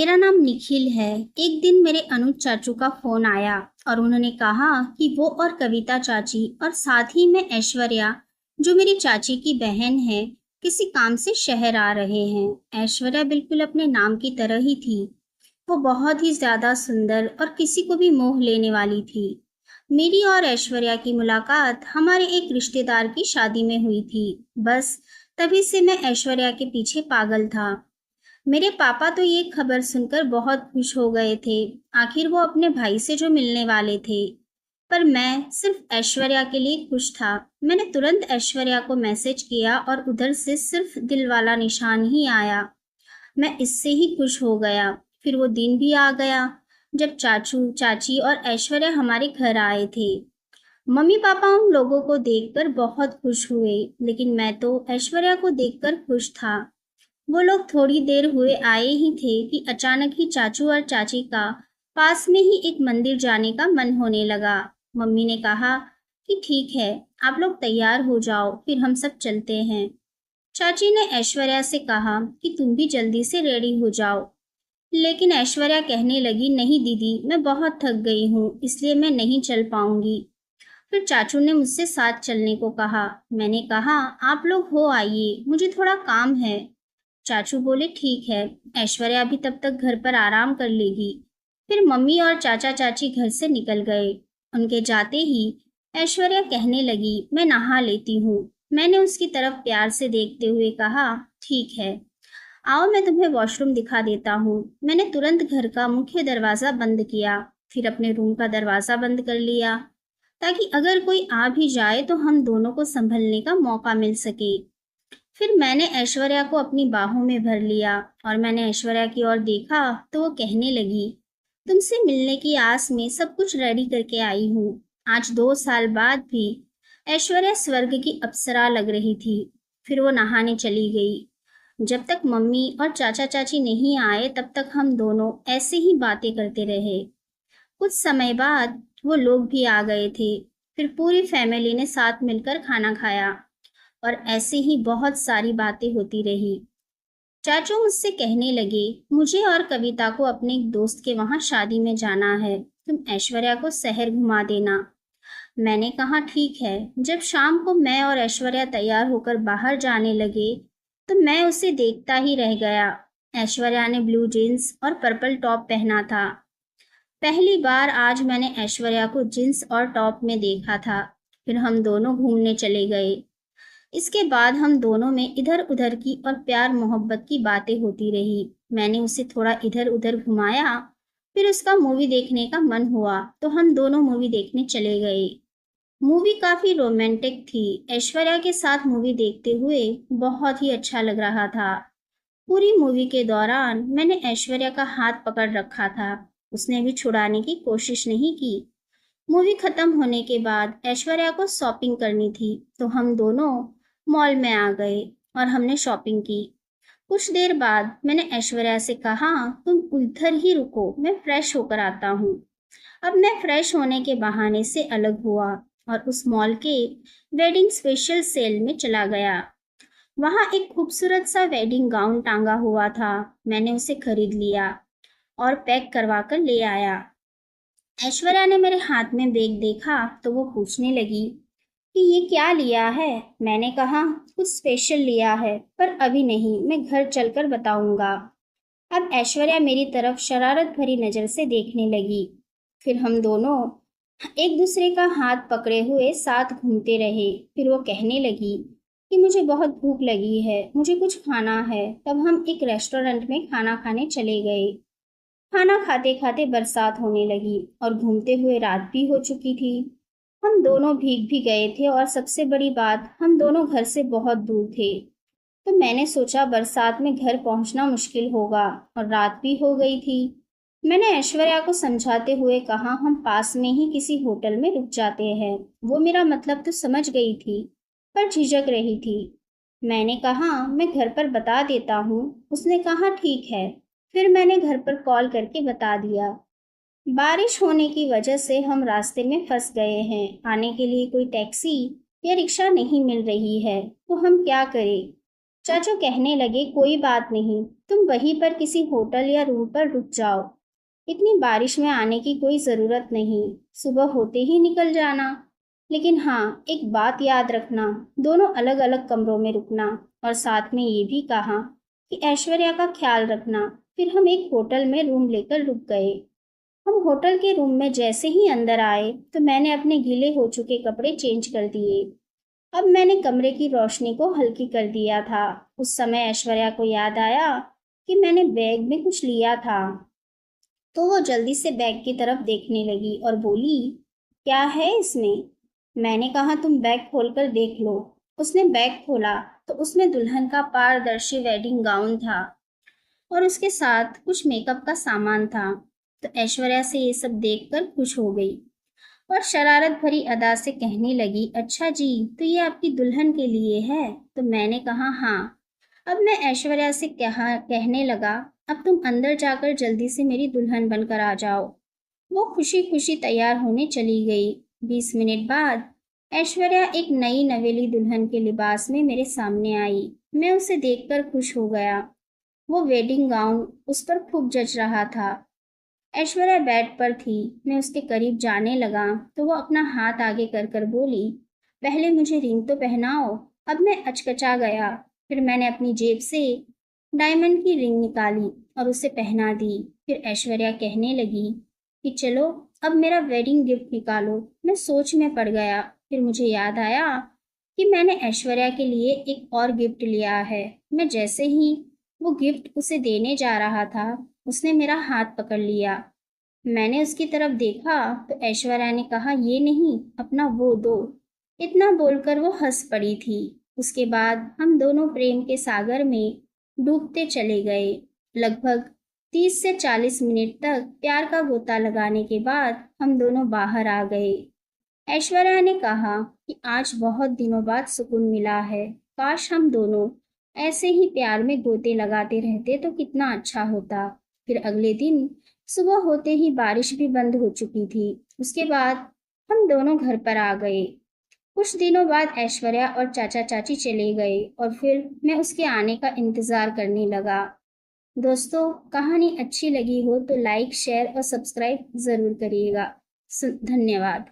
मेरा नाम निखिल है। एक दिन मेरे अनुज चाचू का फोन आया और उन्होंने कहा कि वो और कविता चाची और साथ ही में ऐश्वर्या, जो मेरी चाची की बहन है, किसी काम से शहर आ रहे हैं। ऐश्वर्या बिल्कुल अपने नाम की तरह ही थी। वो बहुत ही ज्यादा सुंदर और किसी को भी मोह लेने वाली थी। मेरी और ऐश्वर्या की मुलाकात हमारे एक रिश्तेदार की शादी में हुई थी। बस तभी से मैं ऐश्वर्या के पीछे पागल था। मेरे पापा तो ये खबर सुनकर बहुत खुश हो गए थे। आखिर वो अपने भाई से जो मिलने वाले थे। पर मैं सिर्फ ऐश्वर्या के लिए खुश था। मैंने तुरंत ऐश्वर्या को मैसेज किया और उधर से सिर्फ दिल वाला निशान ही आया। मैं इससे ही खुश हो गया। फिर वो दिन भी आ गया जब चाचू चाची और ऐश्वर्या हमारे घर आए थे। मम्मी पापा उन लोगों को देखकर बहुत खुश हुए, लेकिन मैं तो ऐश्वर्या को देखकर खुश था। वो लोग थोड़ी देर हुए आए ही थे कि अचानक ही चाचू और चाची का पास में ही एक मंदिर जाने का मन होने लगा। मम्मी ने कहा कि ठीक है, आप लोग तैयार हो जाओ, फिर हम सब चलते हैं। चाची ने ऐश्वर्या से कहा कि तुम भी जल्दी से रेडी हो जाओ, लेकिन ऐश्वर्या कहने लगी, नहीं दीदी, मैं बहुत थक गई हूँ, इसलिए मैं नहीं चल पाऊंगी। फिर चाचू ने मुझसे साथ चलने को कहा। मैंने कहा, आप लोग हो आइए, मुझे थोड़ा काम है। चाचू बोले, ठीक है, ऐश्वर्या भी तब तक घर पर आराम कर लेगी। फिर मम्मी और चाचा चाची घर से निकल गए। उनके जाते ही ऐश्वर्या कहने लगी, मैं नहा लेती हूँ। मैंने उसकी तरफ प्यार से देखते हुए कहा, ठीक है, आओ मैं तुम्हें वॉशरूम दिखा देता हूँ। मैंने तुरंत घर का मुख्य दरवाजा बंद किया, फिर अपने रूम का दरवाजा बंद कर लिया, ताकि अगर कोई आ भी जाए तो हम दोनों को संभलने का मौका मिल सके। फिर मैंने ऐश्वर्या को अपनी बाहों में भर लिया और मैंने ऐश्वर्या की ओर देखा तो वो कहने लगी, तुमसे मिलने की आस में सब कुछ रेडी करके आई हूँ। आज 2 साल बाद भी ऐश्वर्या स्वर्ग की अप्सरा लग रही थी। फिर वो नहाने चली गई। जब तक मम्मी और चाचा चाची नहीं आए तब तक हम दोनों ऐसे ही बातें करते रहे। कुछ समय बाद वो लोग भी आ गए थे। फिर पूरी फैमिली ने साथ मिलकर खाना खाया और ऐसे ही बहुत सारी बातें होती रही। चाचू मुझसे कहने लगे, मुझे और कविता को अपने एक दोस्त के वहां शादी में जाना है, तुम ऐश्वर्या को शहर घुमा देना। मैंने कहा, ठीक है। जब शाम को मैं और ऐश्वर्या तैयार होकर बाहर जाने लगे तो मैं उसे देखता ही रह गया। ऐश्वर्या ने ब्लू जीन्स और पर्पल टॉप पहना था। पहली बार आज मैंने ऐश्वर्या को जीन्स और टॉप में देखा था। फिर हम दोनों घूमने चले गए। इसके बाद हम दोनों में इधर उधर की और प्यार मोहब्बत की बातें होती रही। मैंने उसे थोड़ा इधर उधर घुमाया। फिर उसका मूवी देखने का मन हुआ तो हम दोनों मूवी देखने चले गए। मूवी काफी रोमांटिक थी। ऐश्वर्या के साथ मूवी देखते हुए बहुत ही अच्छा लग रहा था। पूरी मूवी के दौरान मैंने ऐश्वर्या का हाथ पकड़ रखा था। उसने भी छुड़ाने की कोशिश नहीं की। मूवी खत्म होने के बाद ऐश्वर्या को शॉपिंग करनी थी तो हम दोनों मॉल में आ गए और हमने शॉपिंग की। कुछ देर बाद मैंने ऐश्वर्या से कहा, तुम उधर ही रुको, मैं फ्रेश होकर आता हूँ। अब मैं फ्रेश होने के बहाने से अलग हुआ और उस मॉल के वेडिंग स्पेशल सेल में चला गया। वहां एक खूबसूरत सा वेडिंग गाउन टांगा हुआ था। मैंने उसे खरीद लिया और पैक करवा कर ले आया। ऐश्वर्या ने मेरे हाथ में बैग देखा तो वो पूछने लगी कि ये क्या लिया है। मैंने कहा, कुछ स्पेशल लिया है, पर अभी नहीं, मैं घर चलकर बताऊंगा। अब ऐश्वर्या मेरी तरफ शरारत भरी नजर से देखने लगी। फिर हम दोनों एक दूसरे का हाथ पकड़े हुए साथ घूमते रहे। फिर वो कहने लगी कि मुझे बहुत भूख लगी है, मुझे कुछ खाना है। तब हम एक रेस्टोरेंट में खाना खाने चले गए। खाना खाते खाते बरसात होने लगी और घूमते हुए रात भी हो चुकी थी। हम दोनों भीग भी गए थे और सबसे बड़ी बात, हम दोनों घर से बहुत दूर थे। तो मैंने सोचा बरसात में घर पहुंचना मुश्किल होगा और रात भी हो गई थी। मैंने ऐश्वर्या को समझाते हुए कहा, हम पास में ही किसी होटल में रुक जाते हैं। वो मेरा मतलब तो समझ गई थी, पर झिझक रही थी। मैंने कहा, मैं घर पर बता देता हूँ। उसने कहा, ठीक है। फिर मैंने घर पर कॉल करके बता दिया। बारिश होने की वजह से हम रास्ते में फंस गए हैं। आने के लिए कोई टैक्सी या रिक्शा नहीं मिल रही है, तो हम क्या करें। चाचू कहने लगे, कोई बात नहीं, तुम वहीं पर किसी होटल या रूम पर रुक जाओ। इतनी बारिश में आने की कोई ज़रूरत नहीं, सुबह होते ही निकल जाना। लेकिन हाँ, एक बात याद रखना, दोनों अलग अलग कमरों में रुकना। और साथ में ये भी कहा कि ऐश्वर्या का ख्याल रखना। फिर हम एक होटल में रूम लेकर रुक गए। हम होटल के रूम में जैसे ही अंदर आए तो मैंने अपने गीले हो चुके कपड़े चेंज कर दिए। अब मैंने कमरे की रोशनी को हल्की कर दिया था। उस समय ऐश्वर्या को याद आया कि मैंने बैग में कुछ लिया था, तो वो जल्दी से बैग की तरफ देखने लगी और बोली, क्या है इसमें? मैंने कहा, तुम बैग खोलकर देख लो। उसने बैग खोला तो उसमें दुल्हन का पारदर्शी वेडिंग गाउन था और उसके साथ कुछ मेकअप का सामान था। तो ऐश्वर्या से ये सब देखकर खुश हो गई और शरारत भरी अदा से कहने लगी, अच्छा जी, तो ये आपकी दुल्हन के लिए है? तो मैंने कहा, हाँ। अब मैं ऐश्वर्या से कहने लगा, अब तुम अंदर जाकर जल्दी से मेरी दुल्हन बनकर आ जाओ। वो खुशी खुशी तैयार होने चली गई। 20 मिनट बाद ऐश्वर्या एक नई नवेली दुल्हन के लिबास में मेरे सामने आई। मैं उसे देखकर खुश हो गया। वो वेडिंग गाउन उस पर खूब जच रहा था। ऐश्वर्या बेड पर थी। मैं उसके करीब जाने लगा तो वो अपना हाथ आगे कर कर बोली, पहले मुझे रिंग तो पहनाओ। अब मैं अचकचा गया। फिर मैंने अपनी जेब से डायमंड की रिंग निकाली और उसे पहना दी। फिर ऐश्वर्या कहने लगी कि चलो अब मेरा वेडिंग गिफ्ट निकालो। मैं सोच में पड़ गया। फिर मुझे याद आया कि मैंने ऐश्वर्या के लिए एक और गिफ्ट लिया है। मैं जैसे ही वो गिफ्ट उसे देने जा रहा था, उसने मेरा हाथ पकड़ लिया। मैंने उसकी तरफ देखा तो ऐश्वर्या ने कहा, ये नहीं, अपना वो दो। इतना बोलकर वो हंस पड़ी थी। उसके बाद हम दोनों प्रेम के सागर में डूबते चले गए। लगभग 30 से 40 मिनट तक प्यार का गोता लगाने के बाद हम दोनों बाहर आ गए। ऐश्वर्या ने कहा कि आज बहुत दिनों बाद सुकून मिला है। काश हम दोनों ऐसे ही प्यार में गोते लगाते रहते तो कितना अच्छा होता। फिर अगले दिन सुबह होते ही बारिश भी बंद हो चुकी थी। उसके बाद हम दोनों घर पर आ गए। कुछ दिनों बाद ऐश्वर्या और चाचा चाची चले गए और फिर मैं उसके आने का इंतजार करने लगा। दोस्तों, कहानी अच्छी लगी हो तो लाइक, शेयर और सब्सक्राइब जरूर करिएगा। धन्यवाद।